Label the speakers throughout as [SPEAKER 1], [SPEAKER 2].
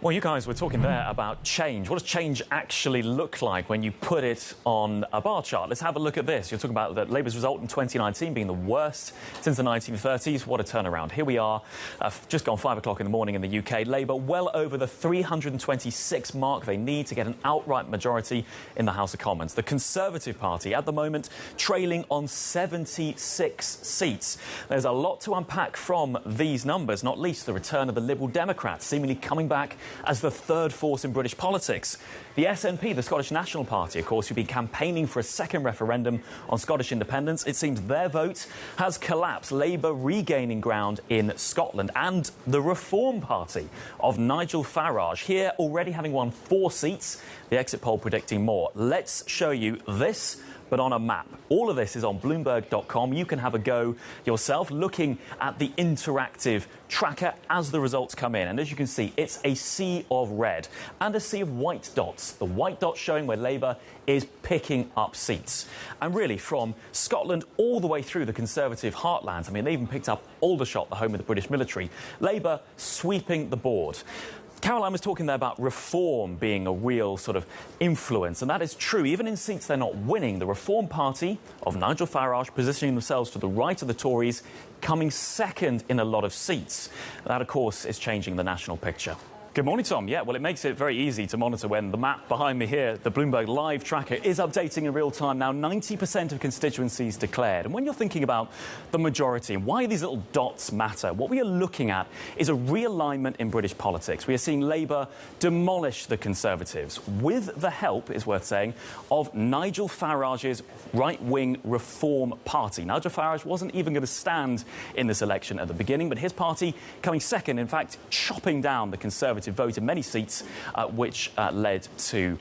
[SPEAKER 1] Well, you guys were talking there about change. What does change actually look like when you put it on a bar chart? Let's have a look at this. You're talking about Labour's result in 2019 being the worst since the 1930s. What a turnaround. Here we are, just gone 5 o'clock in the morning in the UK. Labour well over the 326 mark they need to get an outright majority in the House of Commons. The Conservative Party, at the moment, trailing on 76 seats. There's a lot to unpack from these numbers, not least the return of the Liberal Democrats, seemingly coming back as the third force in British politics. The SNP, the Scottish National Party, of course, who've been campaigning for a second referendum on Scottish independence, it seems their vote has collapsed. Labour regaining ground in Scotland. And the Reform Party of Nigel Farage, here already having won 4 seats, the exit poll predicting more. Let's show you this, but on a map. All of this is on Bloomberg.com. You can have a go yourself, looking at the interactive tracker as the results come in. And as you can see, it's a sea of red and a sea of white dots. The white dots showing where Labour is picking up seats. And really, from Scotland all the way through the Conservative heartland, I mean, they even picked up Aldershot, the home of the British military. Labour sweeping the board. Caroline was talking there about reform being a real sort of influence, and that is true. Even in seats they're not winning, the Reform Party of Nigel Farage positioning themselves to the right of the Tories, coming second in a lot of seats. That, of course, is changing the national picture. Good morning, Tom. Yeah, well, it makes it very easy to monitor when the map behind me here, the Bloomberg Live tracker, is updating in real time. Now, 90% of constituencies declared. And when you're thinking about the majority and why these little dots matter, what we are looking at is a realignment in British politics. We are seeing Labour demolish the Conservatives with the help, is worth saying, of Nigel Farage's right-wing Reform Party. Nigel Farage wasn't even going to stand in this election at the beginning, but his party coming second, in fact, chopping down the Conservative vote in many seats, which led to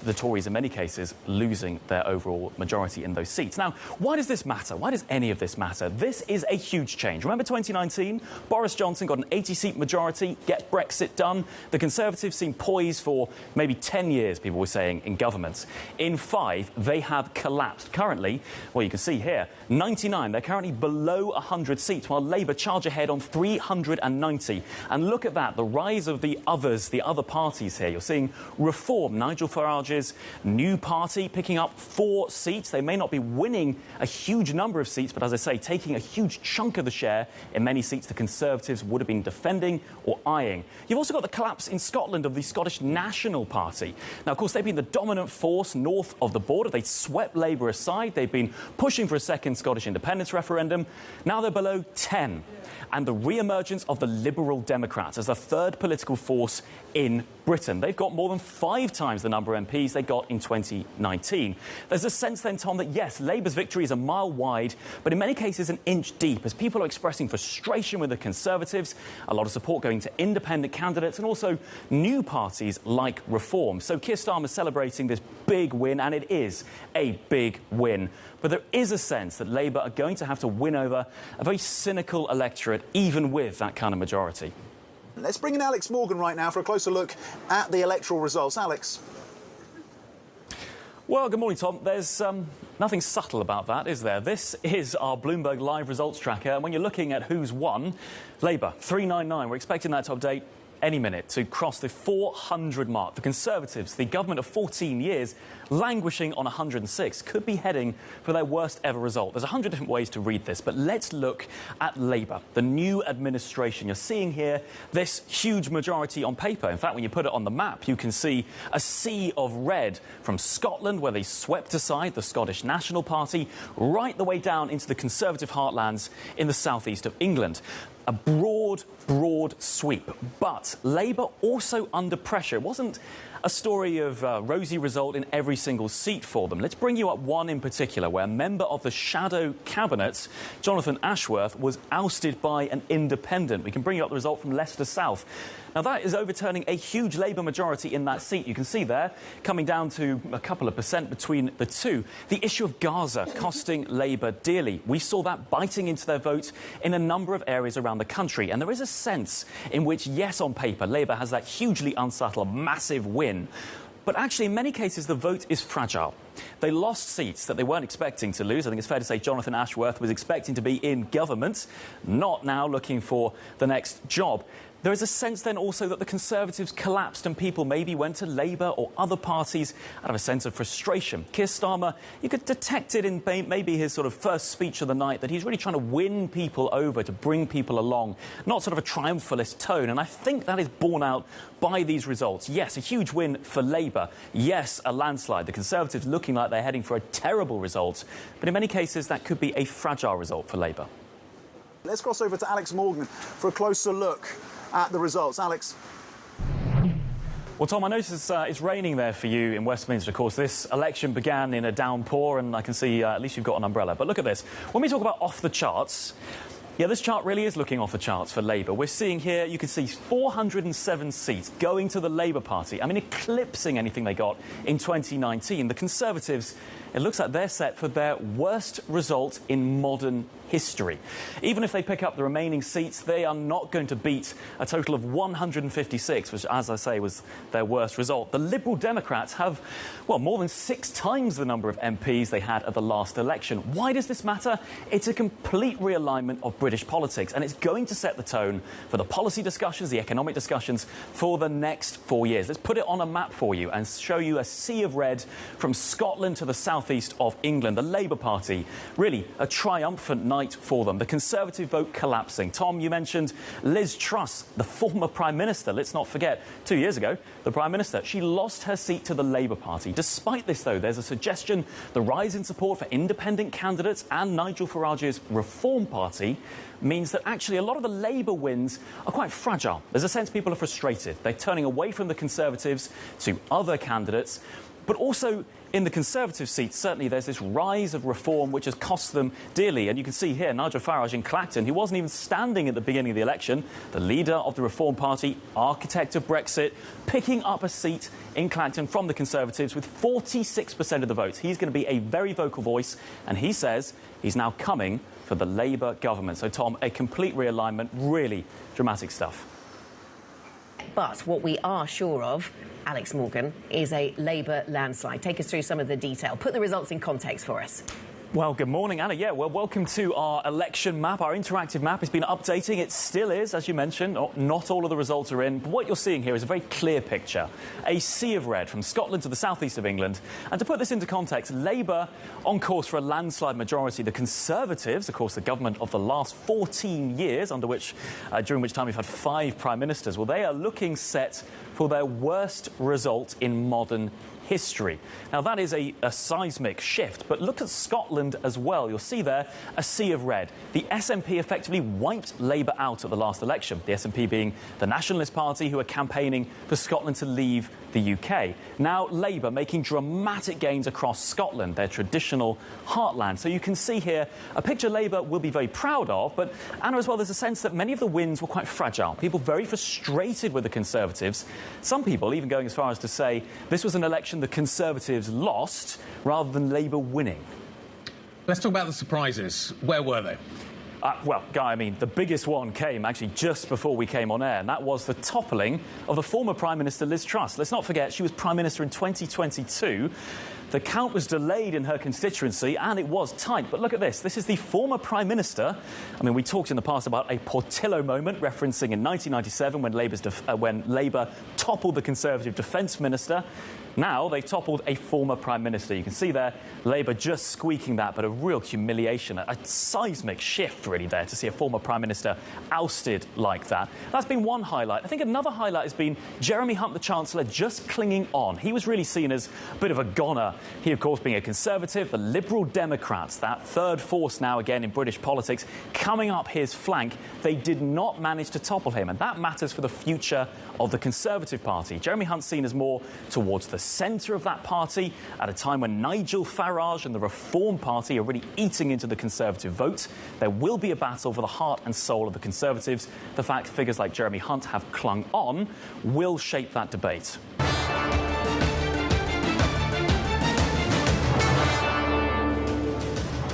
[SPEAKER 1] the Tories, in many cases, losing their overall majority in those seats. Now, why does this matter? Why does any of this matter? This is a huge change. Remember 2019? Boris Johnson got an 80-seat majority, get Brexit done. The Conservatives seem poised for maybe 10 years, people were saying, in government. In 5, they have collapsed. Currently, well, you can see here, 99. They're currently below 100 seats, while Labour charge ahead on 390. And look at that, the rise of the other parties here. You're seeing Reform, Nigel Farage's new party, picking up 4 seats. They may not be winning a huge number of seats, but as I say, taking a huge chunk of the share in many seats the Conservatives would have been defending or eyeing. You've also got the collapse in Scotland of the Scottish National Party. Now, of course, they've been the dominant force north of the border. They swept Labour aside. They've been pushing for a second Scottish independence referendum. Now they're below 10. And the re-emergence of the Liberal Democrats as the third political force in Britain. They've got more than 5 times the number of MPs they got in 2019. There's a sense then, Tom, that yes, Labour's victory is a mile wide, but in many cases an inch deep, as people are expressing frustration with the Conservatives, a lot of support going to independent candidates and also new parties like Reform. So Keir Starmer's celebrating this big win, and it is a big win. But there is a sense that Labour are going to have to win over a very cynical electorate, even with that kind of majority.
[SPEAKER 2] Let's bring in Alex Morgan right now for a closer look at the electoral results. Alex.
[SPEAKER 1] Well, good morning, Tom. There's nothing subtle about that, is there? This is our Bloomberg Live results tracker. And when you're looking at who's won, Labour, 399. We're expecting that to update any minute to cross the 400 mark. The Conservatives, the government of 14 years, languishing on 106, could be heading for their worst ever result. There's 100 different ways to read this, but let's look at Labour, the new administration. You're seeing here this huge majority on paper. In fact, when you put it on the map, you can see a sea of red from Scotland, where they swept aside the Scottish National Party, right the way down into the Conservative heartlands in the southeast of England. A broad sweep. But Labour also under pressure. It wasn't a story of rosy result in every single seat for them. Let's bring you up one in particular, where a member of the shadow cabinet, Jonathan Ashworth, was ousted by an independent. We can bring you up the result from Leicester South. Now, that is overturning a huge Labour majority in that seat. You can see there, coming down to a couple of percent between the two. The issue of Gaza costing Labour dearly. We saw that biting into their vote in a number of areas around the country. And there is a sense in which, yes, on paper, Labour has that hugely unsubtle, massive win. But actually, in many cases, the vote is fragile. They lost seats that they weren't expecting to lose. I think it's fair to say Jonathan Ashworth was expecting to be in government, not now looking for the next job. There is a sense then also that the Conservatives collapsed and people maybe went to Labour or other parties out of a sense of frustration. Keir Starmer, you could detect it in maybe his sort of first speech of the night that he's really trying to win people over, to bring people along, not sort of a triumphalist tone. And I think that is borne out by these results. Yes, a huge win for Labour. Yes, a landslide. The Conservatives looking like they're heading for a terrible result. But in many cases, that could be a fragile result for Labour.
[SPEAKER 2] Let's cross over to Alex Morgan for a closer look at the results. Alex.
[SPEAKER 1] Well, Tom, I notice it's raining there for you in Westminster. Of course, this election began in a downpour, and I can see at least you've got an umbrella. But look at this. When we talk about off the charts, yeah, this chart really is looking off the charts for Labour. We're seeing here, you can see 407 seats going to the Labour Party. I mean, eclipsing anything they got in 2019. The Conservatives, it looks like they're set for their worst result in modern history. Even if they pick up the remaining seats, they are not going to beat a total of 156, which, as I say, was their worst result. The Liberal Democrats have, well, more than 6 times the number of MPs they had at the last election. Why does this matter? It's a complete realignment of British politics, and it's going to set the tone for the policy discussions, the economic discussions for the next 4 years. Let's put it on a map for you and show you a sea of red from Scotland to the southeast of England. The Labour Party, really a triumphant night for them. The Conservative vote collapsing. Tom, you mentioned Liz Truss, the former Prime Minister. Let's not forget, 2 years ago, the Prime Minister, she lost her seat to the Labour Party. Despite this, though, there's a suggestion the rise in support for independent candidates and Nigel Farage's Reform Party means that actually a lot of the Labour wins are quite fragile. There's a sense people are frustrated. They're turning away from the Conservatives to other candidates. But also in the Conservative seats, certainly there's this rise of reform which has cost them dearly. And you can see here Nigel Farage in Clacton, who wasn't even standing at the beginning of the election, the leader of the Reform Party, architect of Brexit, picking up a seat in Clacton from the Conservatives with 46% of the votes. He's going to be a very vocal voice, and he says he's now coming for the Labour government. So, Tom, a complete realignment, really dramatic stuff.
[SPEAKER 3] But what we are sure of, Alex Morgan, is a Labour landslide. Take us through some of the detail. Put the results in context for us.
[SPEAKER 1] Well, good morning, Anna. Yeah, well, welcome to our election map. Our interactive map has been updating. It still is, as you mentioned. Not all of the results are in. But what you're seeing here is a very clear picture. A sea of red from Scotland to the southeast of England. And to put this into context, Labour on course for a landslide majority. The Conservatives, of course, the government of the last 14 years, during which time we've had 5 prime ministers, well, they are looking set for their worst result in modern history. Now, that is a seismic shift, but look at Scotland as well. You'll see there a sea of red. The SNP effectively wiped Labour out at the last election, the SNP being the Nationalist Party who are campaigning for Scotland to leave the UK. Now, Labour making dramatic gains across Scotland, their traditional heartland. So you can see here a picture Labour will be very proud of, but Anna, as well, there's a sense that many of the wins were quite fragile. People very frustrated with the Conservatives. Some people even going as far as to say this was an election the Conservatives lost rather than Labour winning.
[SPEAKER 4] Let's talk about the surprises. Where were they?
[SPEAKER 1] Well, Guy, I mean, the biggest one came actually just before we came on air, and that was the toppling of the former Prime Minister Liz Truss. Let's not forget, she was Prime Minister in 2022. The count was delayed in her constituency, and it was tight. But look at this. This is the former Prime Minister. I mean, we talked in the past about a Portillo moment, referencing in 1997 when Labour toppled the Conservative Defence Minister. Now they've toppled a former Prime Minister. You can see there, Labour just squeaking that, but a real humiliation, a seismic shift really there to see a former Prime Minister ousted like that. That's been one highlight. I think another highlight has been Jeremy Hunt, the Chancellor, just clinging on. He was really seen as a bit of a goner. He, of course, being a Conservative, the Liberal Democrats, that third force now again in British politics, coming up his flank. They did not manage to topple him, and that matters for the future of the Conservative Party. Jeremy Hunt's seen as more towards the centre of that party at a time when Nigel Farage and the Reform Party are really eating into the Conservative vote. There will be a battle for the heart and soul of the Conservatives. The fact figures like Jeremy Hunt have clung on will shape that debate.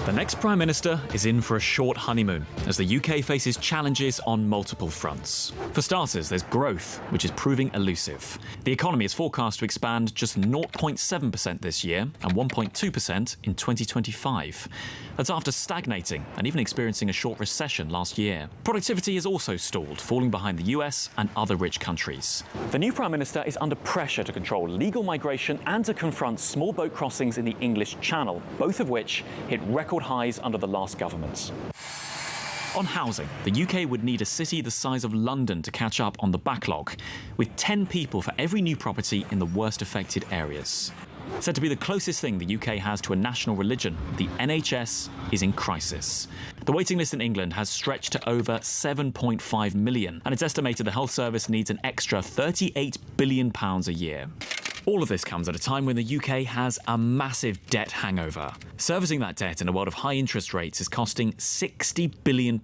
[SPEAKER 1] The next Prime Minister is in for a short honeymoon as the UK faces challenges on multiple fronts. For starters, there's growth, which is proving elusive. The economy is forecast to expand just 0.7% this year and 1.2% in 2025. That's after stagnating and even experiencing a short recession last year. Productivity has also stalled, falling behind the US and other rich countries. The new Prime Minister is under pressure to control legal migration and to confront small boat crossings in the English Channel, both of which hit record highs under the last government. On housing, the UK would need a city the size of London to catch up on the backlog, with 10 people for every new property in the worst affected areas. Said to be the closest thing the UK has to a national religion, the NHS is in crisis. The waiting list in England has stretched to over 7.5 million, and it's estimated the health service needs an extra £38 billion a year. All of this comes at a time when the UK has a massive debt hangover. Servicing that debt in a world of high interest rates is costing £60 billion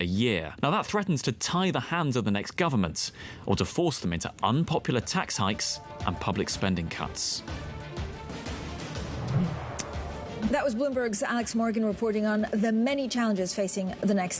[SPEAKER 1] a year. Now that threatens to tie the hands of the next government, or to force them into unpopular tax hikes and public spending cuts.
[SPEAKER 5] That was Bloomberg's Alex Morgan reporting on the many challenges facing the next